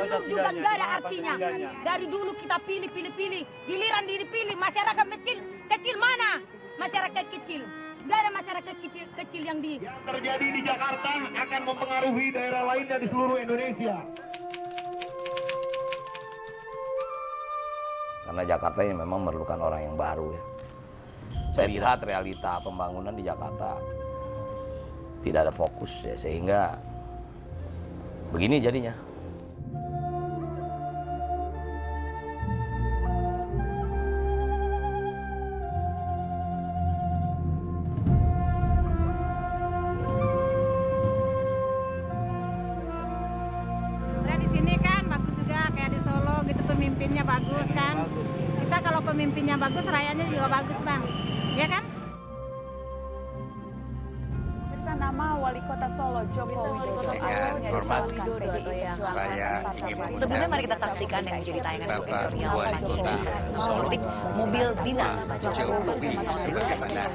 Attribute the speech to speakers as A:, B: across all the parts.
A: dulu juga nggak ada artinya. Dari dulu kita pilih, giliran dipilih masyarakat kecil mana? Masyarakat kecil. Nggak ada masyarakat kecil yang di...
B: Yang terjadi di Jakarta akan mempengaruhi daerah lainnya di seluruh Indonesia.
C: Karena Jakarta ini memang memerlukan orang yang baru ya. Saya lihat realita pembangunan di Jakarta tidak ada fokus ya, sehingga begini jadinya.
D: Di sini kan bagus juga kayak di Solo gitu, pemimpinnya bagus kan. Kita kalau pemimpinnya bagus, rakyatnya juga bagus, Bang. Ya kan?
E: Pemirsa, nama Wali Kota Solo Joko Widodo
F: Sebelumnya mari kita saksikan yang menjadi tayangan editorial Solo mobil dinas Jokowi sebagai bandar.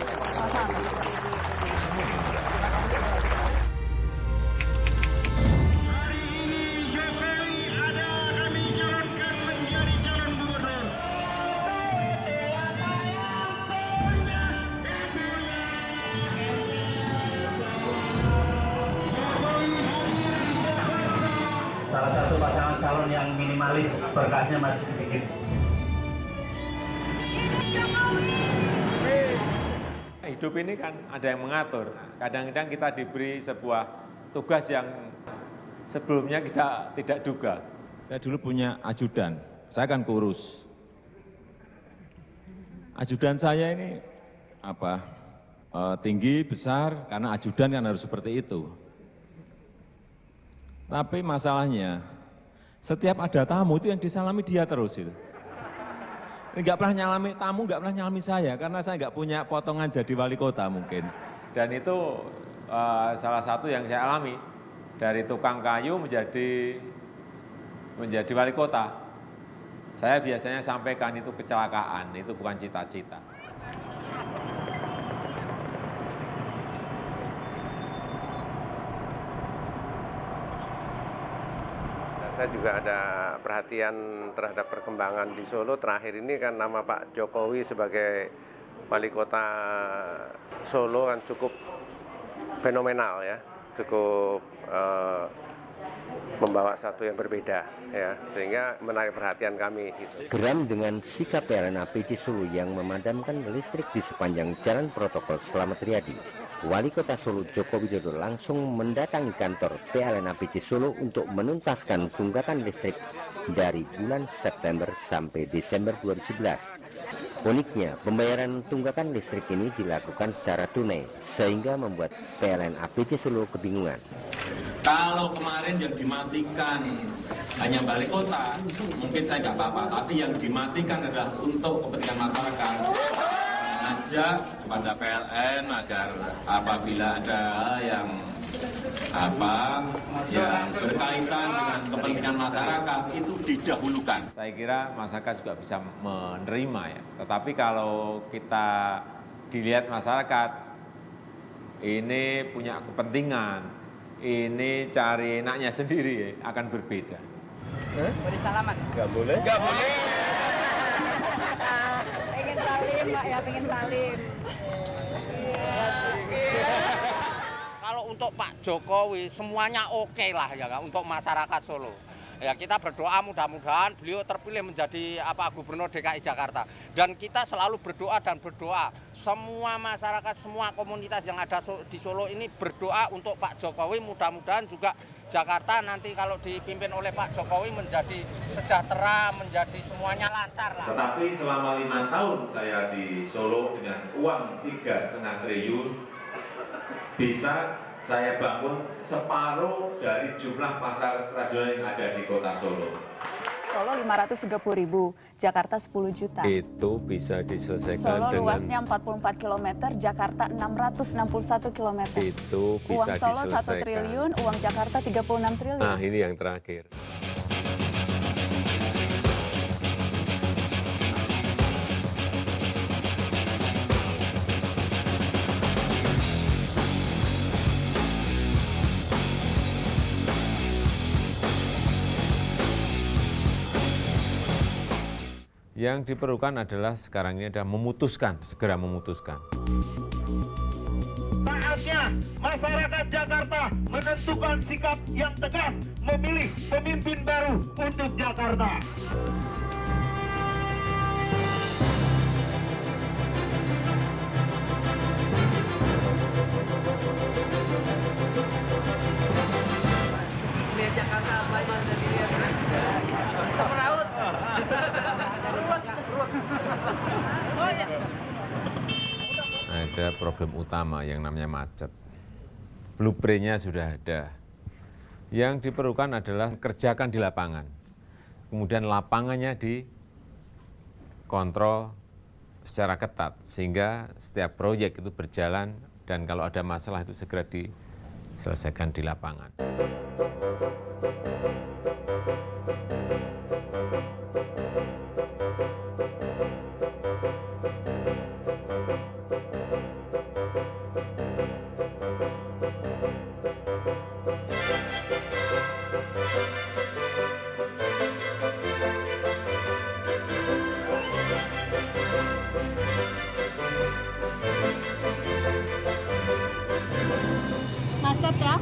B: Salah satu pasangan calon yang minimalis, berkasnya masih sedikit.
G: Hidup ini kan ada yang mengatur. Kadang-kadang kita diberi sebuah tugas yang sebelumnya kita tidak duga.
H: Saya dulu punya ajudan, saya kan kurus. Ajudan saya ini tinggi, besar, karena ajudan kan harus seperti itu. Tapi masalahnya, setiap ada tamu itu yang disalami dia terus itu. Nggak pernah nyalami tamu, nggak pernah nyalami saya, karena saya nggak punya potongan jadi wali kota mungkin.
G: Dan itu salah satu yang saya alami, dari tukang kayu menjadi wali kota. Saya biasanya sampaikan itu kecelakaan, itu bukan cita-cita.
I: Saya juga ada perhatian terhadap perkembangan di Solo. Terakhir ini kan nama Pak Jokowi sebagai wali kota Solo kan cukup fenomenal ya, cukup membawa satu yang berbeda ya, sehingga menarik perhatian kami. Gitu.
J: Geram dengan sikap PLN APC Solo yang memadamkan listrik di sepanjang jalan protokol Slamet Riyadi, Wali Kota Solo Joko Widodo langsung mendatangi kantor PLN APC Solo untuk menuntaskan tunggakan listrik dari bulan September sampai Desember 2011. Uniknya, pembayaran tunggakan listrik ini dilakukan secara tunai, sehingga membuat PLN APC Solo kebingungan.
H: Kalau kemarin yang dimatikan hanya balik kota, mungkin saya nggak apa-apa, tapi yang dimatikan adalah untuk kepentingan masyarakat. Ajak kepada PLN agar apabila ada yang berkaitan dengan kepentingan masyarakat itu didahulukan.
G: Saya kira masyarakat juga bisa menerima ya. Tetapi kalau kita dilihat masyarakat ini punya kepentingan, ini cari enaknya sendiri akan berbeda.
A: Boleh salaman?
B: Nggak boleh? Nggak boleh.
A: Pengen salim, Pak ya, pengen salim.
K: Kalau untuk Pak Jokowi semuanya oke lah ya untuk masyarakat Solo. Ya kita berdoa mudah-mudahan beliau terpilih menjadi Gubernur DKI Jakarta. Dan kita selalu berdoa semua masyarakat, semua komunitas yang ada di Solo ini berdoa untuk Pak Jokowi. Mudah-mudahan juga Jakarta nanti kalau dipimpin oleh Pak Jokowi menjadi sejahtera, menjadi semuanya lancar lah.
H: Tetapi selama 5 tahun saya di Solo dengan uang 3,5 triliun bisa saya bangun separuh dari jumlah pasar tradisional yang ada di kota Solo.
E: Solo 530.000, Jakarta 10 juta.
H: Itu bisa diselesaikan
E: Solo luasnya 44 km, Jakarta 661 km.
H: Itu bisa
E: uang Solo
H: diselesaikan.
E: 1 triliun, uang Jakarta 36 triliun.
H: Nah, ini yang terakhir.
G: Yang diperlukan adalah sekarang ini adalah memutuskan, segera memutuskan.
B: Saatnya masyarakat Jakarta menentukan sikap yang tegas, memilih pemimpin baru untuk Jakarta.
L: Lihat Jakarta apa yang udah dilihat kan? Semeraut. Oh ya.
G: Ada problem utama yang namanya macet. Blueprint-nya sudah ada. Yang diperlukan adalah kerjakan di lapangan. Kemudian lapangannya dikontrol secara ketat sehingga setiap proyek itu berjalan dan kalau ada masalah itu segera diselesaikan di lapangan.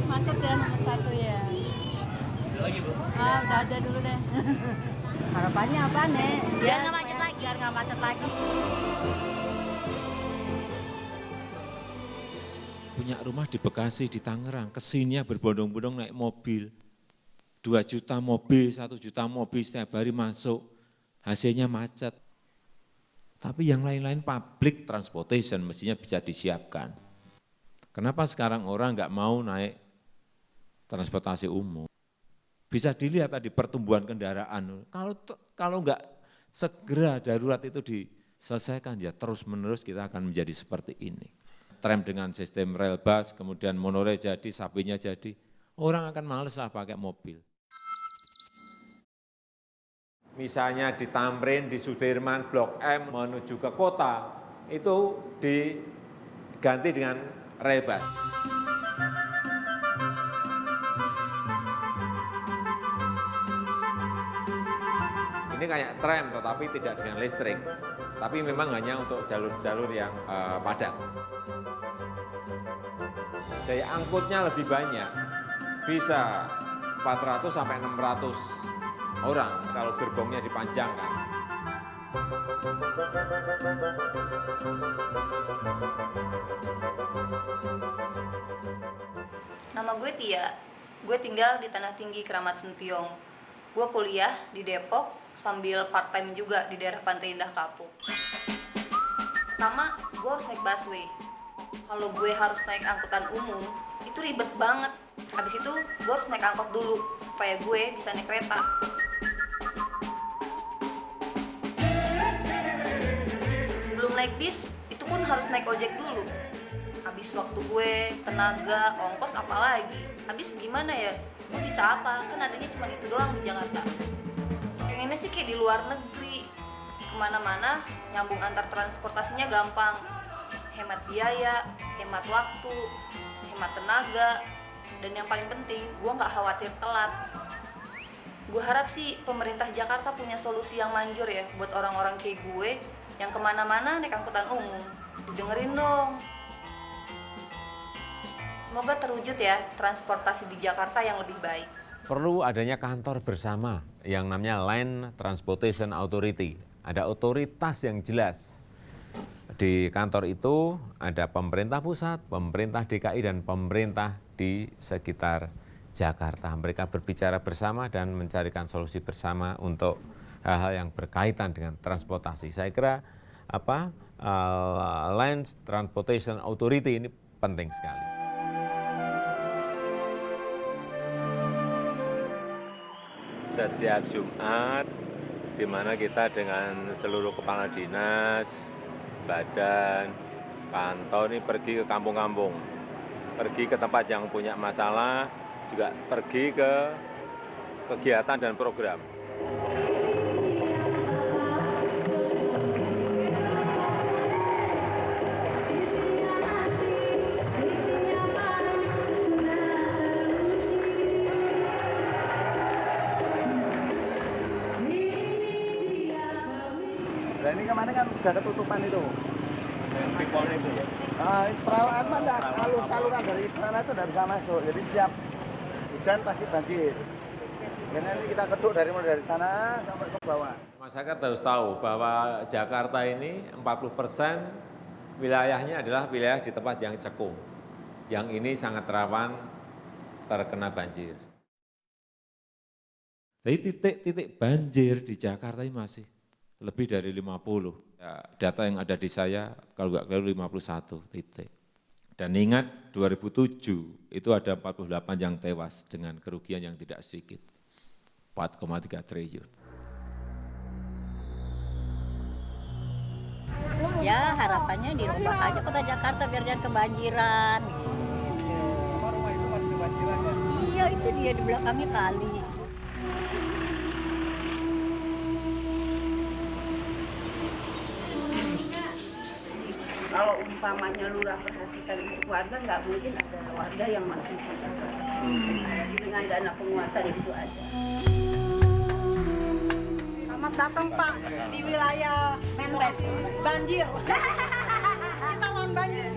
D: Macet ya nomor 1 ya. Udah aja dulu deh.
A: Harapannya apa, Nek? Biar nggak macet lagi. Biar nggak macet lagi.
M: Punya rumah di Bekasi, di Tangerang, kesininya berbondong-bondong naik mobil. 2 juta mobil, 1 juta mobil setiap hari masuk. Hasilnya macet. Tapi yang lain-lain public transportation mestinya bisa disiapkan. Kenapa sekarang orang nggak mau naik transportasi umum? Bisa dilihat tadi pertumbuhan kendaraan. Kalau nggak segera darurat itu diselesaikan, ya terus-menerus kita akan menjadi seperti ini. Tram dengan sistem rel bus, kemudian monorail jadi, sapinya jadi, orang akan males lah pakai mobil.
G: Misalnya di Tamrin, di Sudirman, Blok M menuju ke kota, itu diganti dengan rel bus. Ini kayak tram tetapi tidak dengan listrik, tapi memang hanya untuk jalur-jalur yang padat. Daya angkutnya lebih banyak, bisa 400 sampai 600 orang kalau gerbongnya dipanjangkan.
N: Nama gue Tia, gue tinggal di Tanah Tinggi, Keramat Sentiong. Gue kuliah di Depok sambil part-time juga di daerah Pantai Indah Kapuk. Pertama, gue harus naik busway. Kalau gue harus naik angkutan umum, itu ribet banget. Habis itu, gue harus naik angkot dulu, supaya gue bisa naik kereta. Sebelum naik bis, itu pun harus naik ojek dulu. Habis waktu gue, tenaga, ongkos apalagi. Habis gimana ya? Gue bisa apa? Kan adanya cuma itu doang di Jakarta. Pengennya sih kayak di luar negeri. Kemana-mana, nyambung antar transportasinya gampang. Hemat biaya, hemat waktu, hemat tenaga. Dan yang paling penting, gue gak khawatir telat. Gue harap sih pemerintah Jakarta punya solusi yang manjur ya buat orang-orang kayak gue yang kemana-mana naik angkutan umum. Didengerin dong. Semoga terwujud ya transportasi di Jakarta yang lebih baik.
G: Perlu adanya kantor bersama yang namanya Land Transportation Authority. Ada otoritas yang jelas. Di kantor itu ada pemerintah pusat, pemerintah DKI, dan pemerintah di sekitar Jakarta. Mereka berbicara bersama dan mencarikan solusi bersama untuk hal-hal yang berkaitan dengan transportasi. Saya kira Land Transportation Authority ini penting sekali.
O: Setiap Jumat, di mana kita dengan seluruh kepala dinas, badan, pantau ini pergi ke kampung-kampung, pergi ke tempat yang punya masalah, juga pergi ke kegiatan dan program.
P: ini kemarin kan sudah ketutupan itu. Pipolnya itu ya. Peralatan enggak, saluran dari sana itu tidak bisa masuk. Jadi siap hujan pasti banjir. Karena ini kita keduk mulai dari sana sampai ke bawah.
G: Masyarakat harus tahu bahwa Jakarta ini 40% wilayahnya adalah wilayah di tempat yang cekung. Yang ini sangat rawan terkena banjir.
M: Jadi titik-titik banjir di Jakarta ini masih lebih dari 50. Ya, data yang ada di saya kalau nggak keliru 51 titik. Dan ingat 2007 itu ada 48 yang tewas dengan kerugian yang tidak sedikit. 4,3 triliun.
Q: Ya harapannya dirubah aja kota Jakarta biar jangan kebanjiran. Gitu.
P: Rumah itu masih kebanjiran ya?
Q: Iya itu dia di belakangnya kali.
R: Kalau umpamanya lurah perhatikan untuk warga, nggak mungkin ada warga yang masih sadar. Dengan dana penguatan itu aja.
D: Selamat datang Pak di wilayah Menres banjir. Kita lawan banjir.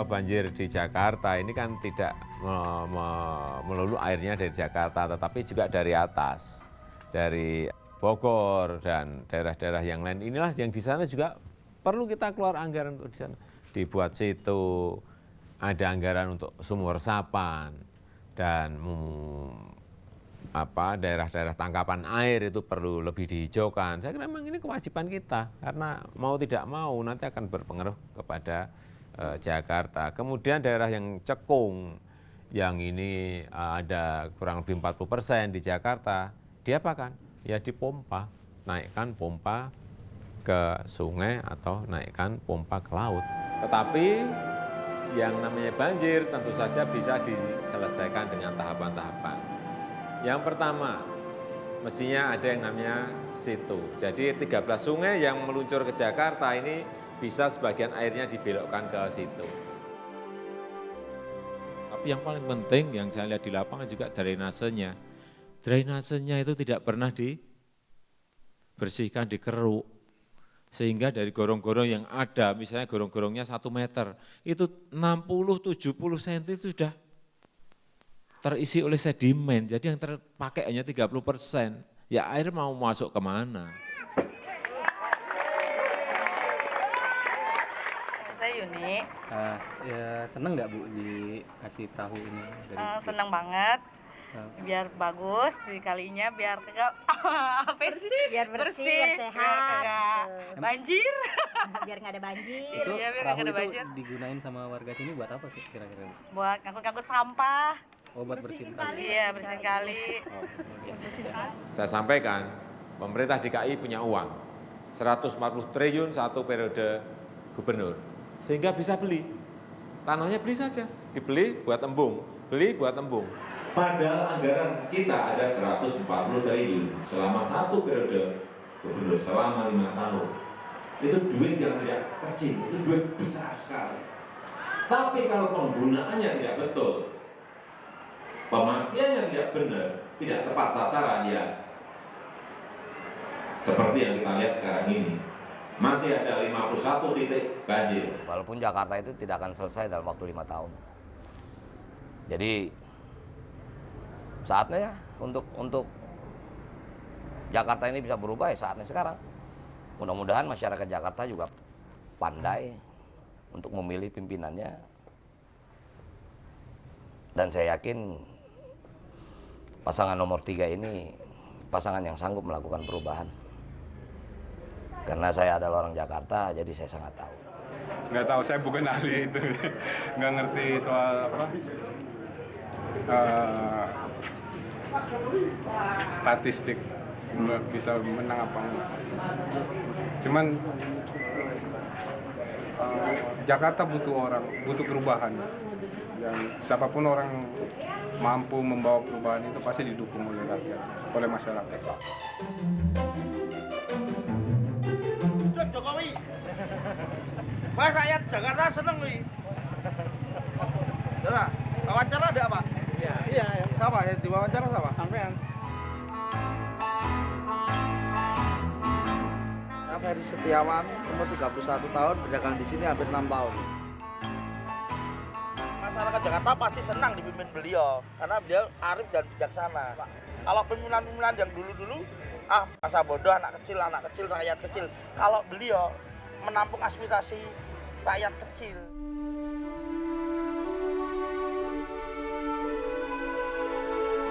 G: Banjir di Jakarta ini kan tidak melulu airnya dari Jakarta, tetapi juga dari atas, dari Bogor dan daerah-daerah yang lain. Inilah yang di sana juga perlu kita keluar anggaran untuk di sana. Dibuat situ, ada anggaran untuk sumur resapan dan daerah-daerah tangkapan air itu perlu lebih dihijaukan. Saya kira memang ini kewajiban kita karena mau tidak mau nanti akan berpengaruh kepada Jakarta. Kemudian daerah yang cekung, yang ini ada kurang lebih 40% di Jakarta, diapakan? Ya dipompa, naikkan pompa ke sungai atau naikkan pompa ke laut. Tetapi yang namanya banjir tentu saja bisa diselesaikan dengan tahapan-tahapan. Yang pertama, mestinya ada yang namanya situ. Jadi 13 sungai yang meluncur ke Jakarta ini bisa sebagian airnya dibelokkan ke situ.
M: Tapi yang paling penting yang saya lihat di lapangan juga drainasenya. Drainasenya itu tidak pernah dibersihkan, dikeruk. Sehingga dari gorong-gorong yang ada, misalnya gorong-gorongnya 1 meter, itu 60-70 cm itu sudah terisi oleh sedimen. Jadi yang terpakai hanya 30%. Ya air mau masuk kemana?
S: Yuni.
T: Ya seneng nggak Bu dikasih perahu ini?
S: Seneng banget. Biar bagus di kalinya, biar enggak
Q: biar bersih, biar sehat,
S: banjir.
Q: Biar nggak ada banjir.
T: Itu
S: biar
T: perahu
S: ada
T: itu
S: banjir.
T: digunain sama warga sini buat apa kira-kira?
S: Buat ngangkut-ngangkut sampah.
T: Oh buat bersihin kali?
S: Iya bersihin kali.
G: Saya sampaikan, pemerintah DKI punya uang 140 triliun satu periode gubernur. Sehingga bisa beli. Tanahnya beli saja, dibeli buat embung, beli buat embung.
H: Padahal anggaran kita ada 140 triliun selama satu periode gubernur selama 5 tahun. Itu duit yang tidak kecil, itu duit besar sekali. Tapi kalau penggunaannya tidak betul, pemakaiannya tidak benar, tidak tepat sasaran, ya seperti yang kita lihat sekarang ini. Masih ada 51 titik banjir.
C: Walaupun Jakarta itu tidak akan selesai dalam waktu 5 tahun. Jadi saatnya ya untuk Jakarta ini bisa berubah ya saatnya sekarang. Mudah-mudahan masyarakat Jakarta juga pandai untuk memilih pimpinannya. Dan saya yakin pasangan nomor 3 ini pasangan yang sanggup melakukan perubahan. Karena saya adalah orang Jakarta, jadi saya sangat tahu.
U: Nggak tahu, saya bukan ahli itu. Nggak ngerti soal apa statistik, bisa menang apa enggak. Cuman Jakarta butuh orang, butuh perubahan. Dan siapapun orang mampu membawa perubahan itu pasti didukung oleh rakyat, oleh masyarakat.
P: Jokowi. Wah, rakyat Jakarta seneng nih. Saudara, wawancara ada apa? Iya, sama ya, diwawancara sama. Sampean. Saya Ferry Setiawan, umur 31 tahun, berdagang di sini hampir 6 tahun. Masyarakat Jakarta pasti senang dipimpin beliau, karena beliau arif dan bijaksana. Kalau pimpinan-pimpinan yang dulu-dulu, masa bodoh, anak kecil, rakyat kecil. Kalau beliau menampung aspirasi rakyat kecil.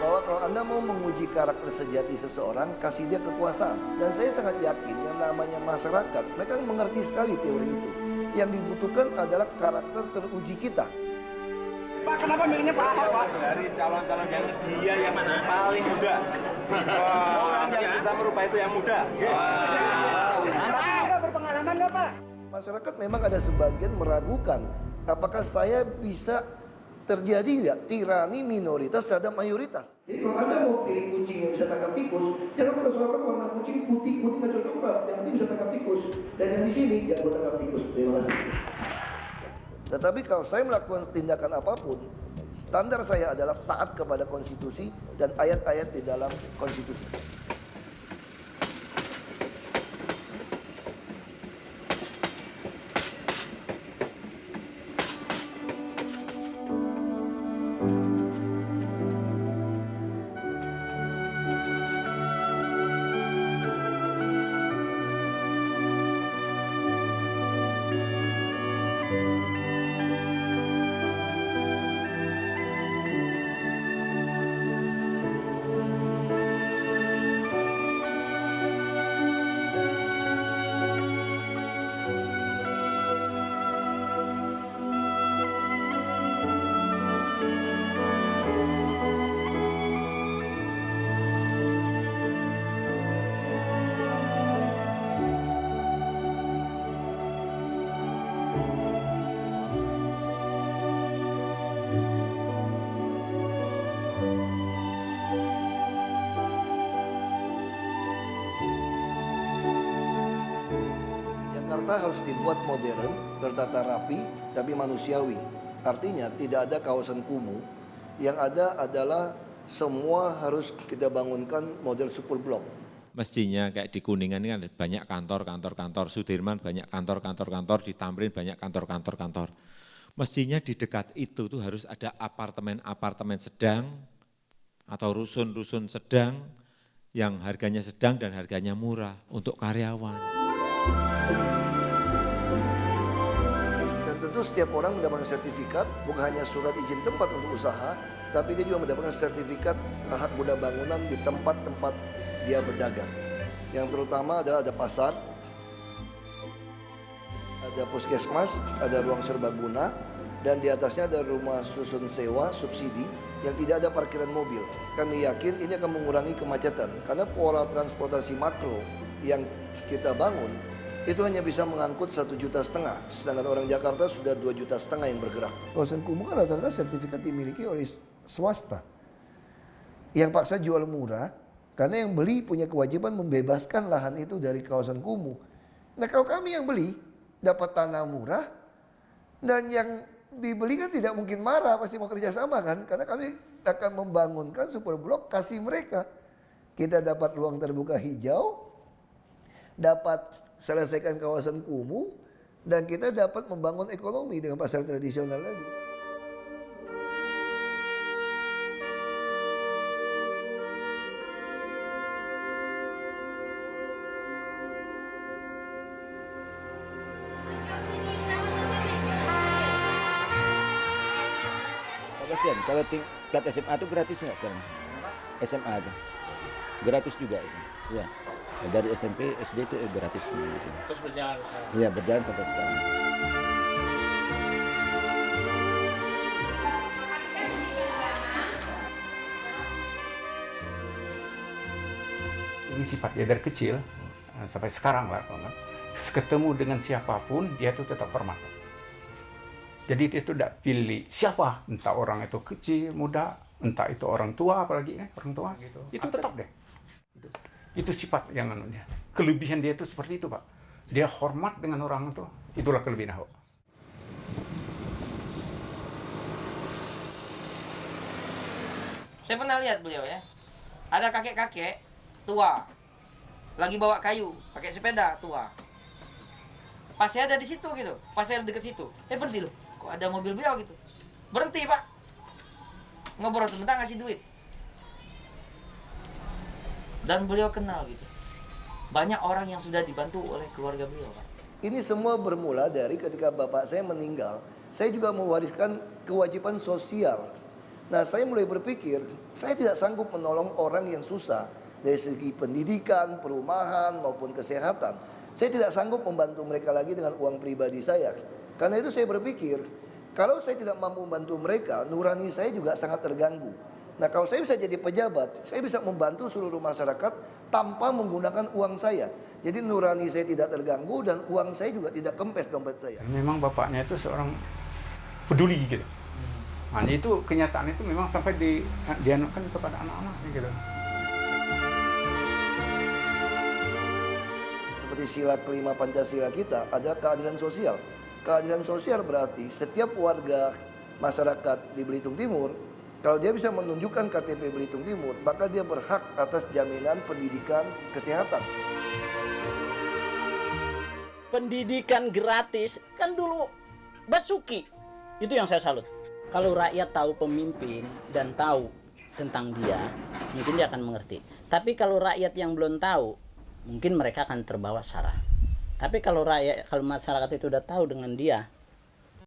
F: Bahwa kalau Anda mau menguji karakter sejati seseorang, kasih dia kekuasaan. Dan saya sangat yakin yang namanya masyarakat, mereka mengerti sekali teori itu. Yang dibutuhkan adalah karakter teruji kita.
V: Pak, kenapa milihnya Pak Ahok, Pak?
O: Dari calon-calon yang dia yang mana? Paling muda. Orang yang bisa merubah itu yang muda.
V: Pak berpengalaman nggak, Pak?
F: Masyarakat memang ada sebagian meragukan apakah saya bisa terjadi nggak tirani minoritas terhadap mayoritas. Jadi kalau Anda mau pilih kucing yang bisa tangkap tikus, jangan persoalkan warna kucing putih atau coklat, yang penting bisa tangkap tikus. Dan yang di sini jago tangkap tikus. Terima kasih. Tetapi kalau saya melakukan tindakan apapun, standar saya adalah taat kepada konstitusi dan ayat-ayat di dalam konstitusi. Jakarta harus dibuat modern, tertata rapi, tapi manusiawi. Artinya tidak ada kawasan kumuh, yang ada adalah semua harus kita bangunkan model super blok.
M: Mestinya kayak di Kuningan ini kan banyak kantor, Sudirman banyak kantor, di Tamrin banyak kantor. Mestinya di dekat itu tuh harus ada apartemen sedang atau rusun sedang yang harganya sedang dan harganya murah untuk karyawan.
F: Dan tentu setiap orang mendapatkan sertifikat, bukan hanya surat izin tempat untuk usaha, tapi dia juga mendapatkan sertifikat hak guna bangunan di tempat-tempat dia berdagang. Yang terutama adalah ada pasar, ada puskesmas, ada ruang serbaguna, dan di atasnya ada rumah susun sewa subsidi yang tidak ada parkiran mobil. Kami yakin ini akan mengurangi kemacetan, karena pola transportasi makro yang kita bangun itu hanya bisa mengangkut 1,5 juta, sedangkan orang Jakarta sudah 2,5 juta yang bergerak. Kawasan kumuh kan rata-rata sertifikat dimiliki oleh swasta yang paksa jual murah, karena yang beli punya kewajiban membebaskan lahan itu dari kawasan kumuh. Nah kalau kami yang beli dapat tanah murah, dan yang dibeli kan tidak mungkin marah, pasti mau kerjasama kan, karena kami akan membangunkan super blok, kasih mereka. Kita dapat ruang terbuka hijau, dapat selesaikan kawasan kumuh, dan kita dapat membangun ekonomi dengan pasar tradisional tadi.
W: Kalau tingkat SMA itu gratis nggak sekarang? SMA aja, gratis juga itu. Ya, dari SMP, SD itu gratis.
V: Terus berjalan sekarang?
W: Iya, berjalan sampai sekarang.
X: Ini sifatnya dari kecil sampai sekarang lah, ketemu dengan siapapun dia itu tetap hormat. Jadi dia itu tidak pilih siapa, entah orang itu kecil, muda, entah itu orang tua, apalagi orang tua gitu. Itu tetap deh. Itu sifat yang anunya. Kelebihan dia itu seperti itu, Pak. Dia hormat dengan orang itu. Itulah kelebihan Ahok.
E: Saya pernah lihat beliau ya. Ada kakek-kakek tua lagi bawa kayu, pakai sepeda tua. Pas saya ada di situ gitu, pas saya dekat situ, berhenti loh. Kok ada mobil beliau gitu? Berhenti Pak. Ngobrol sebentar ngasih duit. Dan beliau kenal gitu. Banyak orang yang sudah dibantu oleh keluarga beliau Pak.
F: Ini semua bermula dari ketika bapak saya meninggal. Saya juga mewariskan kewajiban sosial. Nah, saya mulai berpikir, saya tidak sanggup menolong orang yang susah dari segi pendidikan, perumahan, maupun kesehatan. Saya tidak sanggup membantu mereka lagi dengan uang pribadi saya. Karena itu saya berpikir, kalau saya tidak mampu membantu mereka, nurani saya juga sangat terganggu. Nah, kalau saya bisa jadi pejabat, saya bisa membantu seluruh masyarakat tanpa menggunakan uang saya. Jadi nurani saya tidak terganggu dan uang saya juga tidak kempes dompet saya.
X: Memang bapaknya itu seorang peduli gitu. Nah, itu kenyataan itu memang sampai dianukkan kepada anak-anaknya gitu.
F: Seperti sila kelima Pancasila kita adalah keadilan sosial. Keadilan sosial berarti setiap warga masyarakat di Belitung Timur, kalau dia bisa menunjukkan KTP Belitung Timur, maka dia berhak atas jaminan pendidikan kesehatan.
I: Pendidikan gratis kan dulu Basuki, itu yang saya salut. Kalau rakyat tahu pemimpin dan tahu tentang dia, mungkin dia akan mengerti. Tapi kalau rakyat yang belum tahu, mungkin mereka akan terbawa sara. Tapi kalau masyarakat itu udah tahu dengan dia,